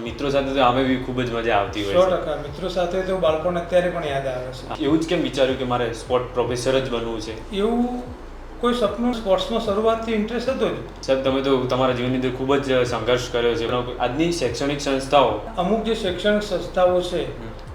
મિત્રો સાથે તો અમે બી ખૂબ જ મજા આવતી હોય છે. 100% મિત્રો સાથે તો બાળપણ અત્યારે પણ યાદ આવે છે. એવું જ કેમ વિચાર્યું કે મારે સ્પોર્ટ પ્રોફેસર જ બનવું છે? એવું કોઈ સપનું સ્પોર્ટ્સમાં શરૂઆતથી ઇન્ટરેસ્ટ હતો જ. સાહેબ, તમે તો તમારા જીવનની અંદર ખૂબ જ સંઘર્ષ કર્યો છે. આજની શૈક્ષણિક સંસ્થાઓ અમુક જે શૈક્ષણિક સંસ્થાઓ છે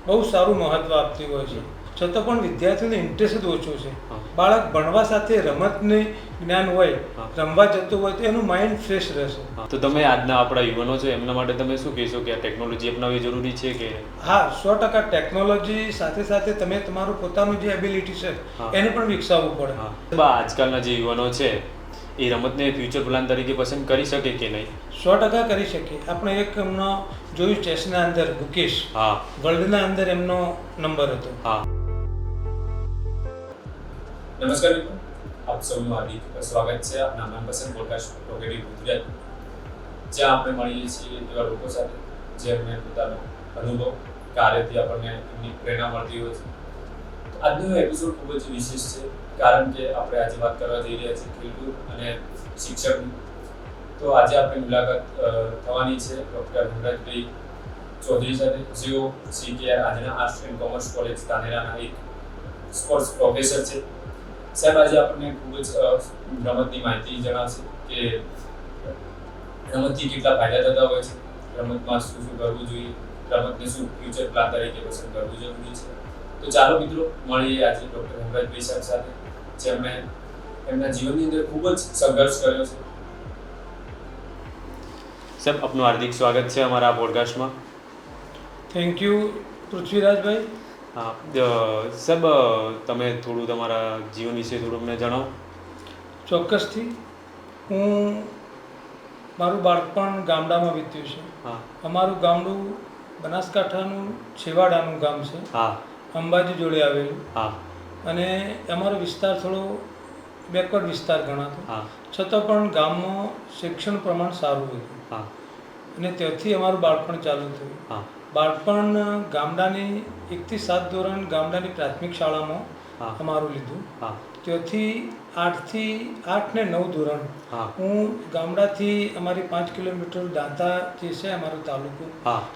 બહુ સારું મહત્વ આપતી હોય છે, છતાં પણ વિદ્યાર્થીઓને ઇન્ટરેસ્ટ જ ઓછો છે. બાળક ભણવા સાથે રમતનું જ્ઞાન હોય, રમવા જતું હોય તો એનું માઇન્ડ ફ્રેશ રહેશે. તો તમે આજના આપણા યુવાનો છો એમના માટે તમે શું કહેશો કે આ ટેકનોલોજી અપનાવવી જરૂરી છે કે? હા, 100% ટેકનોલોજી સાથે સાથે તમે તમારું પોતાનું જે એબિલિટી છે એને પણ વિકસાવવું પડે. આજકાલના જે યુવાનો છે એ રમતને ફ્યુચર પ્લાન તરીકે પસંદ કરી શકે કે નહીં? 100% કરી શકીએ. આપણે એક એમનો જોયું ચેસના અંદર ગુકેશ, વર્લ્ડના અંદર એમનો નંબર હતો. નમસ્કાર મિત્રો, આપ સૌનું હાર્દિક સ્વાગત છે આપના મનપસંદ પોડકાસ્ટ પ્રોગ્રેટિવ ગુજરાત, જ્યાં આપણે મળીએ છીએ એવા લોકો સાથે જેમને પોતાનો અનુભવ કાર્યથી આપણને એમની પ્રેરણા મળતી હોય છે. આજનો એપિસોડ ખૂબ જ વિશેષ છે, કારણ કે આપણે આજે વાત કરવા જઈ રહ્યા છીએ ખેલકૂદ અને શિક્ષણની. તો આજે આપણી મુલાકાત થવાની છે ડૉક્ટર હેમરાજભાઈ ચૌધરી સાથે, જેઓ CKR આજના આર્ટ્સ એન્ડ કોમર્સ કોલેજ ધાનેરાના એક સ્પોર્ટ્સ પ્રોફેસર છે. સાહેબ, આજે આપણને ખૂબ જ રમતની માહિતી જણાવશે કે રમતથી કેટલા ફાયદા થતા હોય છે, રમતમાં શું શું કરવું જોઈએ, રમતને શું ફ્યુચર પ્લાન તરીકે પસંદ કરવું જરૂરી છે. તો ચાલો મિત્રો, મળીએ આજે ડૉક્ટર હેમરાજભાઈ સાહેબ સાથે, જેમણે એમના જીવનની અંદર ખૂબ જ સંઘર્ષ કર્યો છે. સાહેબ, આપનું હાર્દિક સ્વાગત છે અમારા પોડકાસ્ટમાં. Thank you પૃથ્વીરાજભાઈ. હા સાહેબ, તમે થોડું તમારા જીવન વિશે થોડું અમને જણાવો. ચોક્કસથી. હું મારું બાળપણ ગામડામાં વીત્યું છે. અમારું ગામડું બનાસકાંઠાનું છેવાડાનું ગામ છે, અંબાજી જોડે આવેલું. અને અમારો વિસ્તાર થોડો બેકવર્ડ વિસ્તાર ગણાતો, છતાં પણ ગામમાં શિક્ષણ પ્રમાણ સારું હતું અને ત્યાંથી અમારું બાળપણ ચાલુ થયું. બાળપણ ગામડાની 1 થી 7 ધોરણ ગામડાની પ્રાથમિક શાળામાં અમારું લીધું. ત્યાંથી 8 ને 9 ધોરણ હું ગામડાથી અમારી 5 કિલોમીટર દાંતા જે છે અમારો તાલુકો,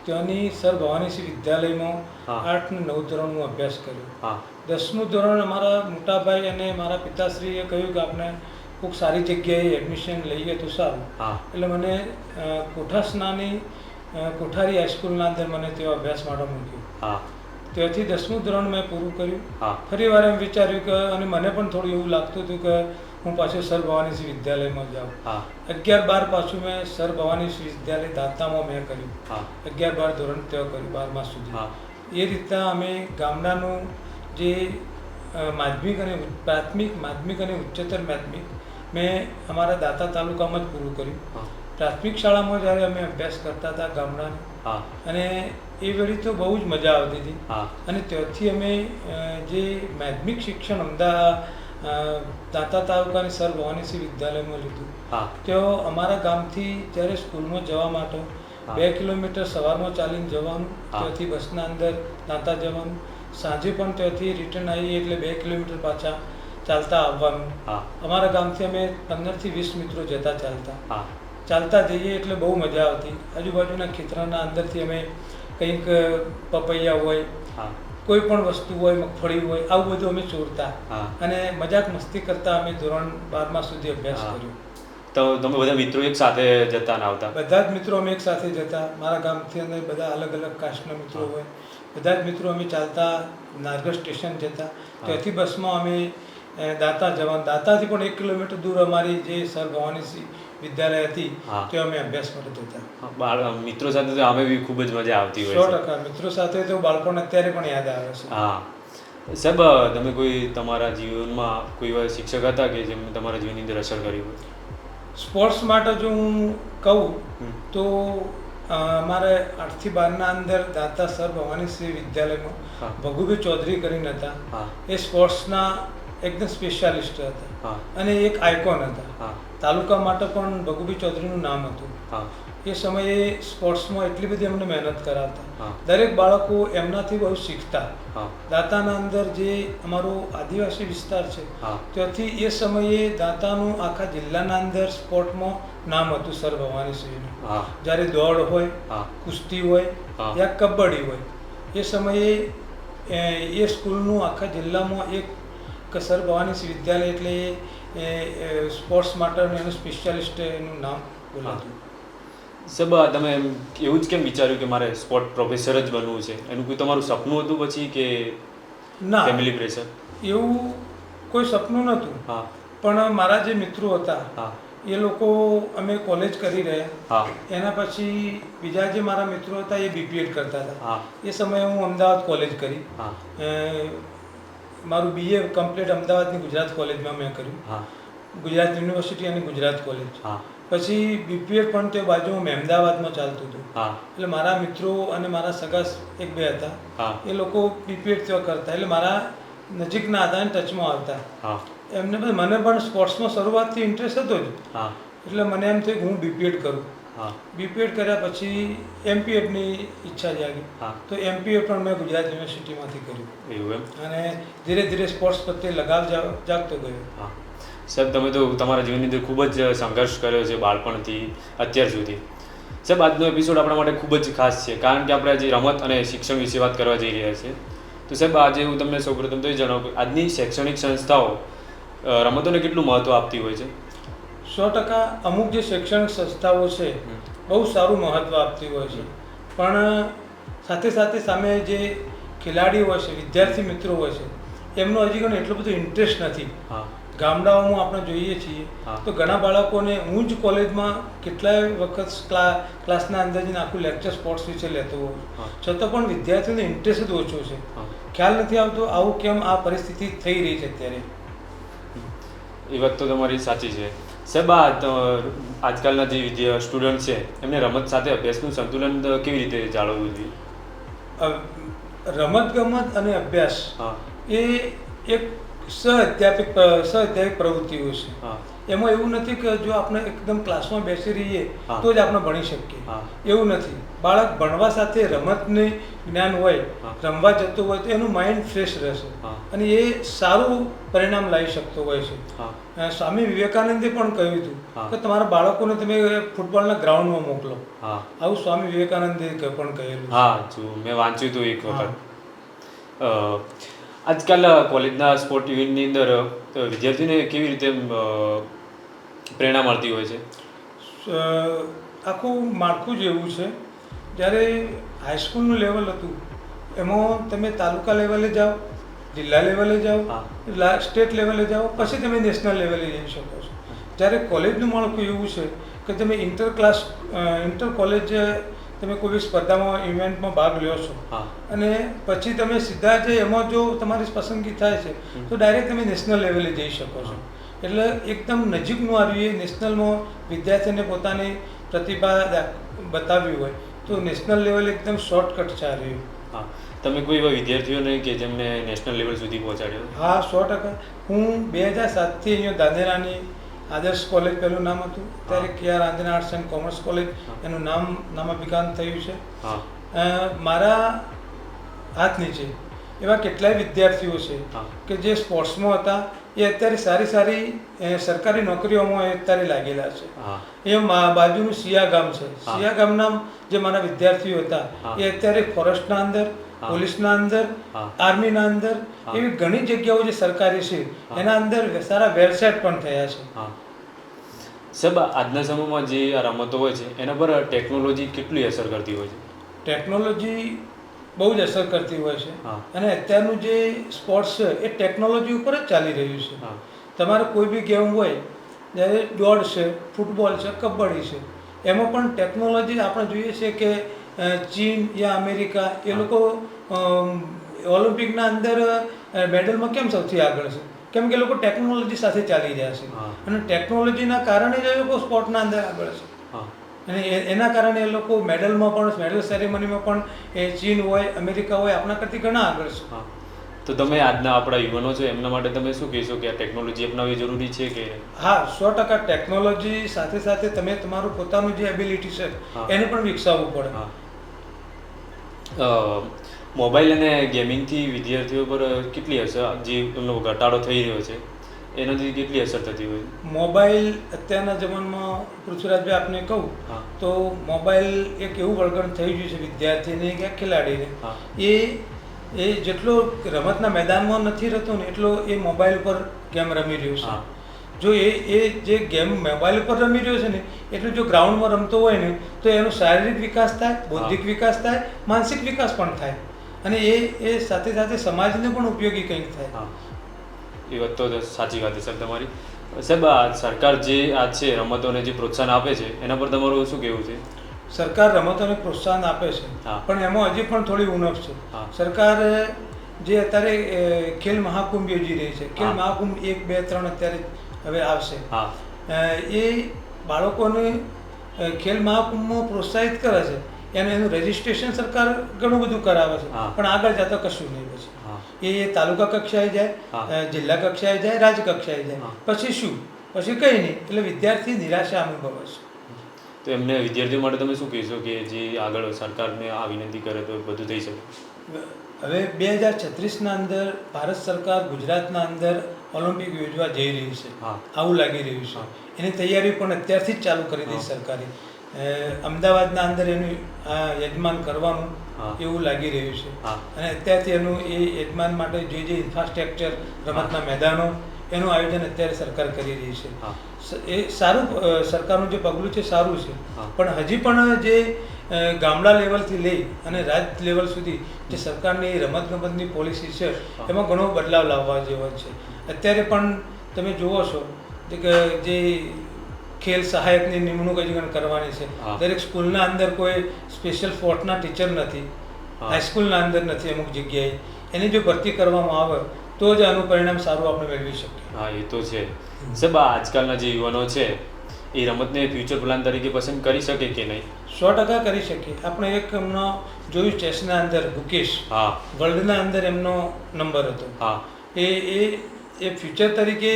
ત્યાંની સર ભવાનીસિંહ વિદ્યાલયમાં 8 ને 9 ધોરણ હું અભ્યાસ કર્યો. 10મું ધોરણ અમારા મોટાભાઈ અને મારા પિતાશ્રીએ કહ્યું કે આપણે ખૂબ સારી જગ્યાએ એડમિશન લઈએ તો સારું, એટલે મને કોઠાસનાની કોઠારી હાઈસ્કૂલના અંદર મને તેઓ અભ્યાસ માટે મૂક્યો. ત્યાંથી 10મું ધોરણ મેં પૂરું કર્યું. ફરી વાર એમ વિચાર્યું કે, અને મને પણ થોડું એવું લાગતું હતું કે હું પાછું સર ભવાનીસિંહ વિદ્યાલયમાં જાઉં. 11-12 પાછું મેં સર ભવાનીસિંહ વિદ્યાલય દાંતામાં મેં કર્યું. 11-12 ધોરણ ત્યાં કર્યું, 12મા સુધી. એ રીતના અમે ગામડાનું જે માધ્યમિક અને પ્રાથમિક, માધ્યમિક અને ઉચ્ચતર માધ્યમિક મેં અમારા દાંતા તાલુકામાં જ પૂરું કર્યું. પ્રાથમિક શાળામાં જ્યારે અમે અભ્યાસ કરતા હતા ગામડાને, અને એ વેળી તો બહુ જ મજા આવતી હતી. અને ત્યાંથી અમે જે માધ્યમિક શિક્ષણ દાંતા તાલુકાની સર ભવાનીસિંહ વિદ્યાલયમાં લીધું. તેઓ અમારા ગામથી જ્યારે સ્કૂલમાં જવા માટે 2 કિલોમીટર સવારમાં ચાલીને જવાનું, ત્યાંથી બસના અંદર દાંતા જવાનું, સાંજે પણ ત્યાંથી રિટર્ન આવીએ એટલે 2 કિલોમીટર પાછા ચાલતા આવવાનું. અમારા ગામથી અમે 15 થી 20 મિત્રો જતા ચાલતા જઈએ એટલે બહુ મજા આવતી. આજુબાજુના ખેતરાના અંદરથી અમે કંઈક પપૈયા હોય, કોઈ પણ વસ્તુ હોય, મગફળી હોય, આવું બધું અમે ચોરતા અને મજાક મસ્તી કરતા અમે ધોરણ 12મા સુધી અભ્યાસ કર્યો. તો તમે બધા મિત્રો એક સાથે જતા ને આવતા? બધા જ મિત્રો અમે એક સાથે જતા. મારા ગામથી અંદર બધા અલગ અલગ કાસ્ટના મિત્રો હોય, બધા જ મિત્રો અમે ચાલતા નારગઢ સ્ટેશન જતા, ત્યાંથી બસમાં અમે દાંતા જવાનું. દાંતાથી પણ 1 કિલોમીટર દૂર અમારી જે સર ભવાનીસિંહ વિદ્યાલય હતી ત્યાં અમે અભ્યાસ માટે જતા. મિત્રો સાથે તો અમે બી ખૂબ જ મજા આવતી હોય. 100% મિત્રો સાથે તો બાળપણ અત્યારે પણ યાદ આવે છે. સાહેબ, તમે કોઈ તમારા જીવનમાં કોઈ એવા શિક્ષક હતા કે જેમને તમારા જીવનની અંદર અસર કરી હોય? સ્પોર્ટ્સ માટે જો હું કહું તો અમારે 8 થી 12ના અંદર દાંતા સર ભવાનીસિંહ વિદ્યાલયમાં ભગુભાઈ ચૌધરી કરીને હતા. એ સ્પોર્ટ્સના એકદમ સ્પેશિયાલિસ્ટ હતા અને એક આઇકોન હતા. તાલુકા માટે પણ ભગુભાઈ ચૌધરીનું નામ હતું. એ સમયે સ્પોર્ટ્સમાં એટલી બધી અમને મહેનત કરાવતા. દરેક બાળકો એમનાથી બહુ શીખતા. દાંતાના અંદર જે અમારો આદિવાસી વિસ્તાર છે ત્યાંથી એ સમયે દાંતાનું આખા જિલ્લાના અંદર સ્પોર્ટમાં નામ હતું સર ભવાનીસિંહનું. હા જ્યારે દોડ હોય, હા કુસ્તી હોય હા યા કબડ્ડી હોય, એ સમયે એ સ્કૂલનું આખા જિલ્લામાં એક સર ભવાનીસિંહ વિદ્યાલય એટલે સ્પોર્ટ્સ માટેનું એનું સ્પેશિયાલિસ્ટ એનું નામ બોલાતું. સાહેબ તમે એવું જ કેમ વિચાર્યું કે મારે સ્પોર્ટ પ્રોફેસર જ બનવું છે? એનું કોઈ તમારું સપનું હતું પછી કે ના, ફેમિલી પ્રેશર? એવું કોઈ સપનું નહોતું. હા પણ મારા જે મિત્રો હતા હા એ લોકો, અમે કોલેજ કરી રહ્યા, હા એના પછી બીજા જે મારા મિત્રો હતા એ બીપીએડ કરતા હતા. હા એ સમયે હું અમદાવાદ કોલેજ કરી. હા મારું બીએ કમ્પ્લીટ અમદાવાદની ગુજરાત કોલેજમાં મેં કર્યું, હા ગુજરાત યુનિવર્સિટી અને ગુજરાત કોલેજ. હા પછી બીપીએડ પણ તે બાજુમાં અમદાવાદમાં ચાલતું હતું. હા એટલે મારા મિત્રો અને મારા સગા એક બે હતા, હા એ લોકો બીપીએડ ત્યાં કરતા, એટલે મારા નજીકના હતા અને ટચમાં આવતા. હા એમને પણ મને પણ સ્પોર્ટ્સમાં શરૂઆતથી ઇન્ટરેસ્ટ હતો જ, હા એટલે મને એમ થયું કે હું બીપીએડ કરું. હા બીપીએડ કર્યા પછી એમપીએડની ઈચ્છા જાગી, હા તો એમપીએડ પણ મેં ગુજરાત યુનિવર્સિટીમાંથી કર્યું એવું એમ? અને ધીરે ધીરે સ્પોર્ટ્સ પ્રત્યે લગાવ જાગતો ગયો. હા સાહેબ, તમે તો તમારા જીવનની અંદર ખૂબ જ સંઘર્ષ કર્યો છે બાળપણથી અત્યાર સુધી. સાહેબ, આજનો એપિસોડ આપણા માટે ખૂબ જ ખાસ છે, કારણ કે આપણે આજે રમત અને શિક્ષણ વિશે વાત કરવા જઈ રહ્યા છીએ. તો સાહેબ, આજે હું તમને સૌપ્રથમ તો એ જણાવું કે આજની શૈક્ષણિક સંસ્થાઓ રમતોને કેટલું મહત્ત્વ આપતી હોય છે? 100% અમુક જે શૈક્ષણિક સંસ્થાઓ છે બહુ સારું મહત્ત્વ આપતી હોય છે, પણ સાથે સાથે સામે જે ખેલાડી હોય છે, વિદ્યાર્થી મિત્રો હોય છે, એમનો હજી પણ એટલો બધો ઇન્ટરેસ્ટ નથી. હા ગામડાઓમાં આપણે જોઈએ છીએ હા. તો ઘણા બાળકોને, હું જ કોલેજમાં કેટલાય વખત ક્લાસના અંદર જઈને આખું લેક્ચર સ્પોર્ટ્સ વિશે લેતો હોઉં હા. છતાં પણ વિદ્યાર્થીઓને ઇન્ટરેસ્ટ જ ઓછો છે. હા ખ્યાલ નથી આવતો આવું કેમ આ પરિસ્થિતિ થઈ રહી છે અત્યારે. એ વાત તો તમારી સાચી છે. સાહેબ, આજકાલના જે સ્ટુડન્ટ છે એમને રમત સાથે અભ્યાસનું સંતુલન કેવી રીતે જાળવવું જોઈએ? રમતગમત અને અભ્યાસ હા એ એક સહઅધ્યાપિક પ્રવૃત્તિઓ છે. હા એમાં એવું નથી કે જો આપણે એકદમ ક્લાસમાં બેસી રહીએ હા. તો જ આપણે ભણી શકીએ, હા એવું નથી. બાળક ભણવા સાથે રમતનું જ્ઞાન હોય, હા. રમવા જતું હોય તો એનું માઇન્ડ ફ્રેશ રહેશે હા અને એ સારું પરિણામ લાવી શકતો હોય છે. હા સ્વામી વિવેકાનંદે પણ કહ્યું હતું હા. કે તમારા બાળકોને તમે ફૂટબોલના ગ્રાઉન્ડમાં મોકલો. હા આવું સ્વામી વિવેકાનંદે પણ કહેલું છે. હા મેં વાંચ્યું હતું એક વખત. આજકાલ કોલેજના સ્પોર્ટ ઇવેન્ટની અંદર વિદ્યાર્થીઓને કેવી રીતે પ્રેરણા મળતી હોય છે? આખું માળખું જ એવું છે. જ્યારે હાઈસ્કૂલનું લેવલ હતું એમાં તમે તાલુકા લેવલે જાઓ, જિલ્લા લેવલે જાઓ, સ્ટેટ લેવલે જાઓ, પછી તમે નેશનલ લેવલે જઈ શકો છો. જ્યારે કોલેજનું માળખું એવું છે કે તમે ઇન્ટર કોલેજ તમે કોઈ સ્પર્ધામાં ઇવેન્ટમાં ભાગ લ્યો છો હા અને પછી તમે સીધા જ એમાં જો તમારી પસંદગી થાય છે તો ડાયરેક્ટ તમે નેશનલ લેવલે જઈ શકો છો. એટલે એકદમ નજીકનું આવ્યું એ નેશનલમાં વિદ્યાર્થીને પોતાની પ્રતિભા બતાવવી હોય તો નેશનલ લેવલ એકદમ શોર્ટકટ છે આ રહ્યું. હા, તમે કોઈ એવા વિદ્યાર્થીઓને કે જેમને નેશનલ લેવલ સુધી પહોંચાડ્યો? હા, 100%. હું 2007થી અહીંયા દાનેરાની આદર્શ કોલેજ પહેલું નામ હતું, ત્યારે KR Anjana arts and commerce college એનું નામાભિમાન થયું છે. મારા હાથ નીચે એવા કેટલાય વિદ્યાર્થીઓ છે કે જે સ્પોર્ટ્સમાં હતા, એ અત્યારે સારી સરકારી નોકરીઓમાં અત્યારે લાગેલા છે. એ બાજુનું સિયા ગામ છે, સિયા ગામના જે મારા વિદ્યાર્થીઓ હતા એ અત્યારે ફોરેસ્ટના અંદર, પોલીસના અંદર, આર્મીના અંદર, એવી ઘણી જગ્યાઓ જે સરકારી છે એના અંદર સારા વેલસેટ પણ થયા છે. સાહેબ, આજના સમયમાં જે આ રમતો હોય છે એના પર ટેકનોલોજી કેટલી અસર કરતી હોય છે? ટેકનોલોજી બહુ જ અસર કરતી હોય છે હા. અને અત્યારનું જે સ્પોર્ટ્સ છે એ ટેકનોલોજી ઉપર જ ચાલી રહ્યું છે. હા તમારે કોઈ બી ગેમ હોય, જ્યારે દોડ છે, ફૂટબોલ છે, કબડ્ડી છે, એમાં પણ ટેકનોલોજી આપણે જોઈએ છે કે ચીન યા અમેરિકા એ લોકો ઓલિમ્પિકના અંદર મેડલમાં કેમ સૌથી આગળ છે? કેમ કે એ લોકો ટેકનોલોજી સાથે ચાલી રહ્યા છે અને ટેકનોલોજીના કારણે જ એ લોકો સ્પોર્ટના અંદર આગળ છે. અને એના કારણે એ લોકો મેડલ સેરેમનીમાં પણ એ ચીન હોય, અમેરિકા હોય, આપણા કરતી ઘણા આગળ છે. તો તમે આજના આપણા યુવાનો છો એમના માટે તમે શું કહેશો કે આ ટેકનોલોજી અપનાવવી જરૂરી છે કે? હા, 100% ટેકનોલોજી સાથે સાથે તમે તમારું પોતાનું જે એબિલિટી છે એને પણ વિકસાવવું પડે. મોબાઈલ અને ગેમિંગથી વિદ્યાર્થીઓ પર કેટલી અસર, જે એમનો ઘટાડો થઈ રહ્યો છે એનાથી કેટલી અસર થતી હોય? મોબાઈલ અત્યારના જમાનામાં પૃથ્વીરાજભાઈ આપને કહું હા. તો મોબાઈલ એક એવું વળગણ થઈ ગયું છે વિદ્યાર્થીને કે ખેલાડીને. હા. એ જેટલો રમતના મેદાનમાં નથી રહેતો ને એટલો એ મોબાઈલ પર ગેમ રમી રહ્યો છે. હા. જો એ જે ગેમ મોબાઈલ પર રમી રહ્યો છે ને એટલું જો ગ્રાઉન્ડમાં રમતો હોય ને તો એનો શારીરિક વિકાસ થાય, બૌદ્ધિક વિકાસ થાય, માનસિક વિકાસ પણ થાય અને એ સાથે સાથે સમાજને પણ ઉપયોગી કંઈક થાય. હા, એ વાત તો સાચી વાત છે સાહેબ તમારી. સાહેબ આ સરકાર જે આ છે રમતોને જે પ્રોત્સાહન આપે છે એના પર તમારું શું કહેવું છે? સરકાર રમતોને પ્રોત્સાહન આપે છે હા. પણ એમાં હજી પણ થોડી ઉણપ છે. હા. સરકાર જે અત્યારે ખેલ મહાકુંભ યોજી રહી છે, ખેલ હા. મહાકુંભ 1, 2, 3 અત્યારે હવે આવશે. હા. એ બાળકોને ખેલ મહાકુંભમાં પ્રોત્સાહિત કરે છે. એનું રજિસ્ટ્રેશન સરકાર ઘણું બધું કરાવે છે હા. પણ આગળ જતા કશું નહીં પછી. હા. એ તાલુકા કક્ષાએ જાય, હા. જિલ્લા કક્ષાએ જાય, રાજ્ય કક્ષાએ જાય, હા. પછી શું? પછી કંઈ નહીં. એટલે વિદ્યાર્થી નિરાશા અનુભવે છે. તો એમને વિદ્યાર્થીઓ માટે તમે શું કહેશો કે જે આગળ સરકારને આ વિનંતી કરે તો બધું થઈ શકે? હવે 2036ના અંદર ભારત સરકાર ગુજરાતના અંદર ઓલિમ્પિક યોજવા જઈ રહી છે. હા. આવું લાગી રહ્યું છે. એની તૈયારી પણ અત્યારથી જ ચાલુ કરી દીધી સરકારે. અમદાવાદના અંદર એનું યજમાન કરવાનું હા. એવું લાગી રહ્યું છે. હા. અને અત્યારથી એનું એ યજમાન માટે જે ઇન્ફ્રાસ્ટ્રક્ચર, રમતના મેદાનો, એનું આયોજન અત્યારે સરકાર કરી રહી છે. હા. એ સારું, સરકારનું જે પગલું છે સારું છે. હા. પણ હજી પણ જે ગામડા લેવલથી લઈ અને રાજ્ય લેવલ સુધી જે સરકારની રમતગમતની પોલિસી છે એમાં ઘણો બદલાવ લાવવા જેવો છે. અત્યારે પણ તમે જુઓ છો કે જે ખેલ સહાયકની નિમણૂક હજી કરવાની છે. હા. દરેક સ્કૂલના અંદર કોઈ સ્પેશિયલ સ્પોર્ટના ટીચર નથી, હા. હાઈસ્કૂલના અંદર નથી અમુક જગ્યાએ. એની જો ભરતી કરવામાં આવે તો જ આનું પરિણામ સારું આપણે મેળવી શકીએ. હા, એ તો છે. સાહેબ આજકાલના જે યુવાનો છે એ રમતને ફ્યુચર પ્લાન તરીકે પસંદ કરી શકે કે નહીં? 100% કરી શકીએ. આપણે એક એમનો જોયું ચેસના અંદર ગુકેશ, હા. વર્લ્ડના અંદર એમનો નંબર હતો. હા. એ ફ્યુચર તરીકે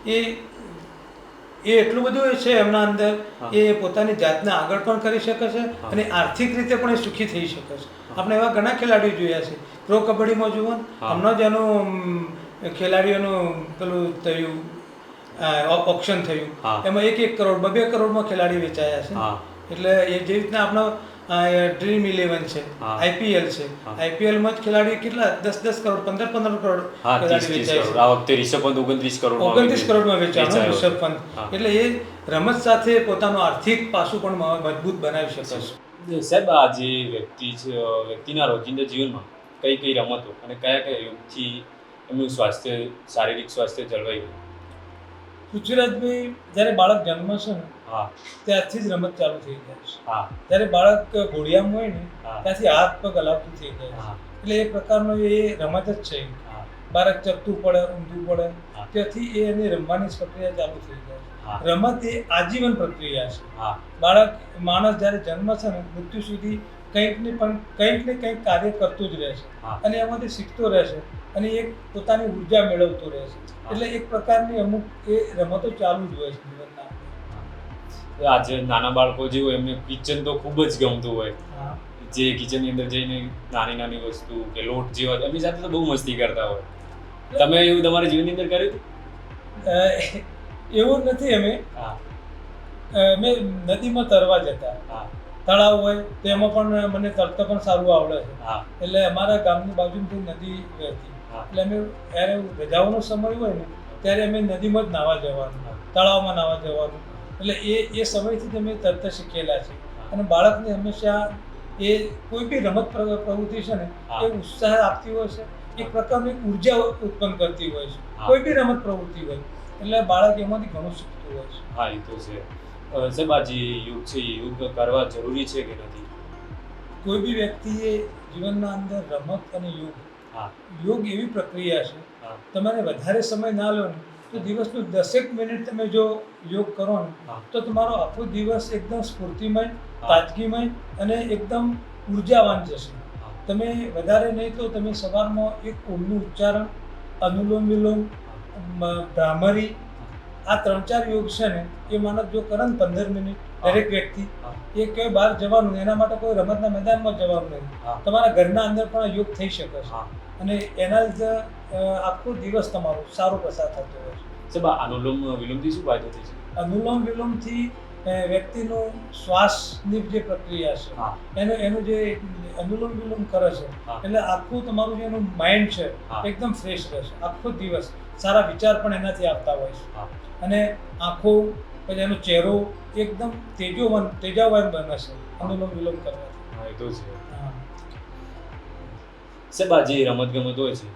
એ એટલું બધું છે એમના અંદર, હા. એ પોતાની જાતને આગળ પણ કરી શકે છે હા. અને આર્થિક રીતે પણ એ સુખી થઈ શકે છે. આપણે એવા ઘણા ખેલાડીઓ જોયા છે. પ્રો કબડ્ડીમાં જુઓ ને, હા. હમણાં જ એનું ખેલાડીઓનું પેલું થયું, ઓપ્શન થયું, હા. એમાં 1 કરોડ 2 કરોડમાં ખેલાડી વેચાયા છે. હા. એટલે એ જે રીતના આપણો ડ્રીમ 11 છે, હા. આઈપીએલ છે, હા. આઈપીએલમાં જ ખેલાડી કેટલા 10 કરોડ 15 કરોડ હા, 30 ખેલાડી વેચાય કરોડ. છે. આ વખતે રિષભ પંત 29 કરોડમાં 29 કરોડમાં વેચાણો વેચાયો છે. રિષભ પંત. હા. એટલે એ રમત સાથે પોતાનું આર્થિક પાસું પણ મજબૂત બનાવી શકે છે. સાહેબ આ જે વ્યક્તિના રોજિંદા જીવનમાં કઈ કઈ રમતો અને કયા કયા યોગથી એમનું સ્વાસ્થ્ય, શારીરિક સ્વાસ્થ્ય જળવાઈ રહે? પૃથ્વીરાજભાઈ, જ્યારે બાળક જન્મ છે ને હા. ત્યારથી જ રમત ચાલુ થઈ જાય છે. હા. જ્યારે બાળક ઘોડિયામાં હોય ને હા. ત્યાંથી હાથ પગ હલાવતું થઈ જાય છે. હા. એટલે એ પ્રકારનો એ રમત જ છે. હા. બાળક ચપતું પડે, ઊંધું પડે, હા. ત્યાંથી એની રમવાની પ્રક્રિયા ચાલુ થઈ જાય છે. હા. રમત એ આજીવન પ્રક્રિયા છે. હા. માણસ જ્યારે જન્મ છે ને મૃત્યુ સુધી કંઈક ને કંઈક કાર્ય કરતું જ રહેશે હા. અને એમાંથી શીખતો રહેશે અને એક પોતાની ઉર્જા મેળવતો રહેશે. એટલે એક પ્રકારની અમુક એ રમતો ચાલુ જ હોય છે જીવનના. આજે નાના બાળકો જે હોય એમને કિચન તો ખૂબ જ ગમતું હોય. હા. જે કિચનની અંદર જઈને નાની નાની વસ્તુ કે લોટ જે હોય એમની સાથે તો બહુ મસ્તી કરતા હોય. તમે એવું તમારા જીવનની અંદર કર્યું હતું? એવું નથી. અમે નદીમાં તરવા જતા. હા. તળાવ હોય તો એમાં પણ મને તરતા પણ સારું આવડે છે. હા. એટલે અમારા ગામની બાજુથી નદી વહેતી. હા. એટલે અમે જ્યારે રજાઓનો સમય હોય ને ત્યારે અમે નદીમાં જ નાહવા જવાનું, તળાવમાં નાહવા જવાનું. એટલે એ સમયથી જ અમે તરતા શીખેલા છે. અને બાળકને હંમેશા એ કોઈ બી રમત પ્રવૃત્તિ છે ને એ ઉત્સાહ આપતી હોય છે, એક પ્રકારની ઉર્જા ઉત્પન્ન કરતી હોય છે. કોઈ બી રમત પ્રવૃત્તિ હોય એટલે બાળક એમાંથી ઘણું શીખતું હોય છે. હા, એ તો છે. સાહેબ આ જે યોગ છે એ યોગ કરવા જરૂરી છે કે નથી? કોઈ બી વ્યક્તિએ જીવનના અંદર રમત અને યોગ, હા. યોગ એવી પ્રક્રિયા છે, હા. તમારે વધારે સમય ના લો ને તો દિવસનું 10 મિનિટ તમે જો યોગ કરો ને હા. તો તમારો આખો દિવસ એકદમ સ્ફૂર્તિમય, હા. તાજગીમય અને એકદમ ઉર્જાવાન જશે. હા. તમે વધારે નહીં તો તમે સવારમાં એક ઓમનું ઉચ્ચારણ, અનુલોમ વિલોમ, ભ્રામરી, આ 3-4 યોગ છે ને એ માનવ જો કરે ને 15 મિનિટ દરેક વ્યક્તિ, એ કંઈ બહાર જવાનું એના માટે કોઈ રમતના મેદાનમાં જવાનું નહીં. તમારા ઘરના અંદર પણ યોગ થઈ શકે છે અને એના લીધે આખો દિવસ તમારો સારો પસાર થતો હોય છે. સાહેબ આ અનુલોમ વિલોમથી શું ફાયદો થાય છે? અનુલોમ વિલોમથી વ્યક્તિનું શ્વાસની જે પ્રક્રિયા છે હા. એનું જે અનુલોમ વિલોમ કરે છે હા. એટલે આખું તમારું જેનું માઇન્ડ છે હા. એકદમ ફ્રેશ રહેશે. આખો દિવસ સારા વિચાર પણ એનાથી આવતા હોય છે હા. અને આંખો પછી એનો ચહેરો એકદમ તેજાવાન બને છે અનુલોમ વિલોમ કરવાથી. હા, એ તો છે. હા. સાહેબ આ જે રમતગમત હોય છે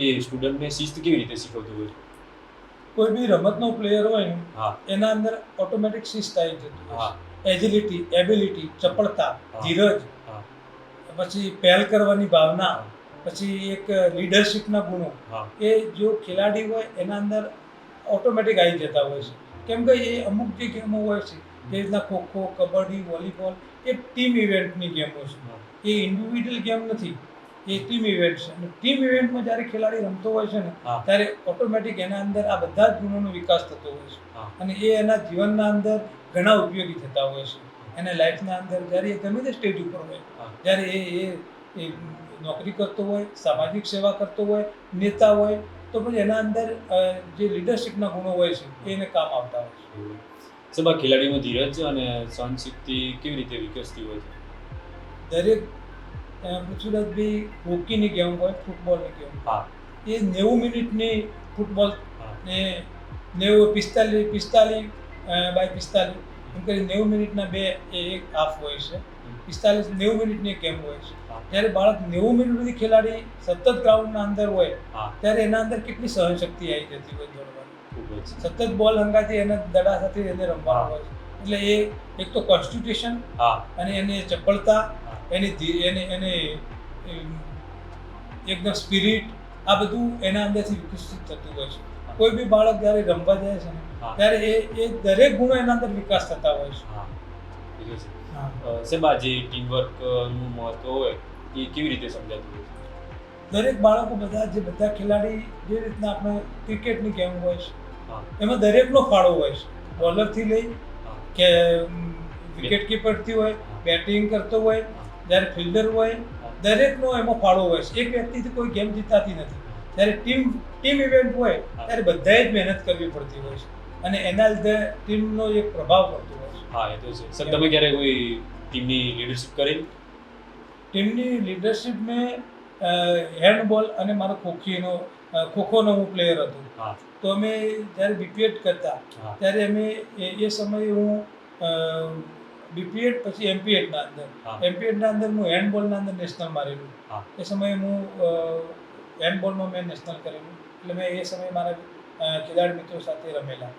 એ સ્ટુડન્ટને શિસ્ત કેવી રીતે શીખવતું હોય છે? કોઈ બી રમતનો પ્લેયર હોય ને હા. એના અંદર ઓટોમેટિક શિસ્ત આવી જતી હોય હા. છે. એજિલિટી, એબિલિટી, ચપળતા, હા. ધીરજ, હા. પછી પહેલ કરવાની ભાવના, હા. પછી એક લીડરશિપના ગુણો, હા. એ જો ખેલાડી હોય એના અંદર ઓટોમેટિક આવી જતા હોય છે. કેમ કે એ અમુક જે ગેમો હોય છે જે રીતના ખોખો, કબડ્ડી, વોલીબોલ એ ટીમ ઇવેન્ટની ગેમો છે. હા. એ ઇન્ડિવિડ્યુઅલ ગેમ નથી, એ ટીમ ઇવેન્ટ છે. અને ટીમ ઇવેન્ટમાં જ્યારે ખેલાડી રમતો હોય છે ને હા. ત્યારે ઓટોમેટિક એના અંદર આ બધા જ ગુણોનો વિકાસ થતો હોય છે હા. અને એ એના જીવનના અંદર ઘણા ઉપયોગી થતા હોય છે. એને લાઈફના અંદર જ્યારે એ ગમે તે સ્ટેજ ઉપર હોય, હા. જ્યારે એ નોકરી કરતો હોય, સામાજિક સેવા કરતો હોય, નેતા હોય, તો પછી એના અંદર જે લીડરશિપના ગુણો હોય છે એ એને કામ આવતા હોય છે. સાહેબ આ ખેલાડીમાં ધીરજ અને સહનશક્તિ કેવી રીતે વિકસતી હોય છે? દરેક પૃથ્વીરાજભાઈ હોકીની ગેમ હોય, ફૂટબોલની ગેમ, હા. એ 90 મિનિટની ફૂટબોલ હા. ને 45 બાય 45 એમ કરી 90 મિનિટના બે એ એક હાફ હોય છે. 90 મિનિટની એક ગેમ હોય છે. હા. જ્યારે બાળક 90 મિનિટ સુધી ખેલાડી સતત ગ્રાઉન્ડના અંદર હોય હા. ત્યારે એના અંદર કેટલી સહનશક્તિ આવી જતી હોય દોડવાની. ખૂબ જ. સતત બોલ હંગાથી એને દડા સાથે એને રમવાનું હોય છે. એટલે એ એક તો કોન્સ્ટિટ્યુશન હા. અને એની ચપળતા, હા. એને એકદમ સ્પિરિટ, આ બધું એના અંદરથી વિકસિત થતું હોય છે. કોઈ બી બાળક જ્યારે રમવા જાય છે ને હા. ત્યારે એ દરેક ગુણો એના અંદર વિકાસ થતા હોય છે. હા, એ તો છે. હા. સાહેબ આ જે ટીમવર્કનું મહત્વ હોય એ કેવી રીતે સમજાતું હોય છે? દરેક બાળકો બધા ખેલાડી જે રીતના આપણે ક્રિકેટની ગેમ હોય છે હા. એમાં દરેકનો ફાળો હોય છે. બોલરથી લઈ હા. કે વિકેટ કીપરથી હોય, બેટિંગ કરતો હોય, જ્યારે ફિલ્ડર હોય, દરેકનો એમાં ફાળો હોય છે. એક વ્યક્તિથી કોઈ ગેમ જીતાતી નથી. જ્યારે ટીમ ઇવેન્ટ હોય ત્યારે બધાએ જ મહેનત કરવી પડતી હોય છે અને એના લીધે ટીમનો એક પ્રભાવ પડતો હોય છે. હા, એ તો છે. સર તમે ક્યારે કોઈ ટીમની લીડરશિપ કરી? ટીમની લીડરશિપ મેં હેન્ડબોલ અને મારો ખોખોનો હું પ્લેયર હતો. હા. તો અમે જ્યારે બીપીએડ કરતા હા. ત્યારે અમે એ સમયે હું બીપીએડ પછી એમપીએડના અંદર હા. એમપીએડના અંદર હું હેન્ડબોલના અંદર નેશનલ મારેલું. હા. એ સમયે હું હેન્ડબોલમાં મેં નેશનલ કરેલું. એટલે મેં એ સમયે મારા ખેલાડી મિત્રો સાથે રમેલા.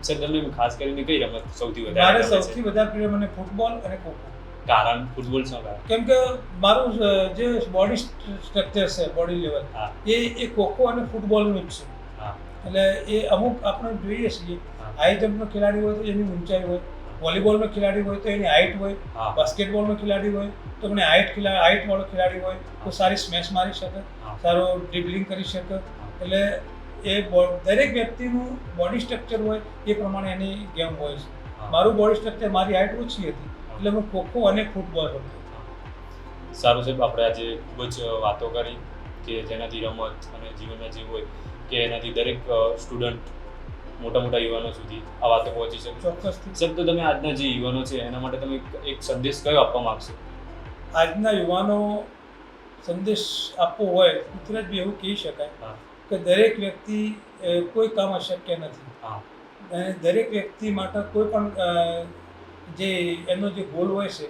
સર તમને ખાસ કરીને કઈ રમત સૌથી વધારે મારે ગમે છે? સૌથી વધારે પ્રિય મને ફૂટબોલ અને ખોખો. કારણ ફૂટબોલ શું કારણ? કેમ કે મારું જે બોડી સ્ટ્રક્ચર છે, બોડી લેવલ, હા. એ ખોખો અને ફૂટબોલનું જ છે. હા. એટલે એ અમુક આપણે જોઈએ છીએ, હા. હાઈ જમ્પનો ખેલાડી હોય તો એની ઊંચાઈ હોય, વોલીબોલનો ખેલાડી હોય તો એની હાઇટ હોય, હા. બાસ્કેટબોલનો ખેલાડી હોય તો મને હાઇટવાળો ખેલાડી હોય તો સારી સ્મેશ મારી શકે, હા. સારો ડ્રિબલિંગ કરી શકે. એટલે દરેક વ્યક્તિનું બોડી સ્ટ્રક્ચર હોય એ પ્રમાણે એની ગેમ હોય છે. હા. મારું બોડી સ્ટ્રક્ચર, મારી હાઇટ ઓછી હતી એટલે હું ખોખો અને ફૂટબોલ રમતો. સારું સાહેબ, આપણે આજે ખૂબ જ વાતો કરી કે જેનાથી રમત અને જીવનમાં જે હોય કે એનાથી દરેક સ્ટુડન્ટ મોટા યુવાનો સુધી આ વાતો પહોંચી શકે. ચોક્કસથી. સર, તો તમે આજના જે યુવાનો છે એના માટે તમે એક સંદેશ કયો આપવા માંગશો? આજના યુવાનો સંદેશ આપવો હોય કુદરત બી એવું કહી શકાય હા. કે દરેક વ્યક્તિ કોઈ કામ અશક્ય નથી. હા. અને દરેક વ્યક્તિ માટે કોઈ પણ જે એનો જે ગોલ હોય છે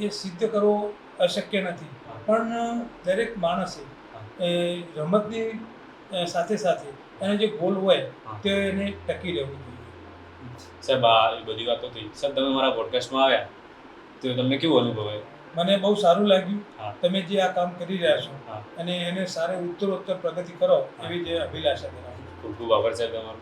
એ સિદ્ધ કરવો અશક્ય નથી. પણ દરેક માણસે રમતની સાથે સાથે એનો જે ગોલ હોય તે એને ટકી રહેવું જોઈએ. સાહેબ, આ એ બધી વાતો થઈ. સર, તમે મારા પોડકાસ્ટમાં આવ્યા તો તમને કેવું અનુભવાય? મને બહુ સારું લાગ્યું. હા. તમે જે આ કામ કરી રહ્યા છો હા. અને એને સારી ઉત્તરોત્તર પ્રગતિ કરો એવી જે અભિલાષા ધરાવું છું. ખૂબ ખૂબ આભાર સાહેબ તમારો.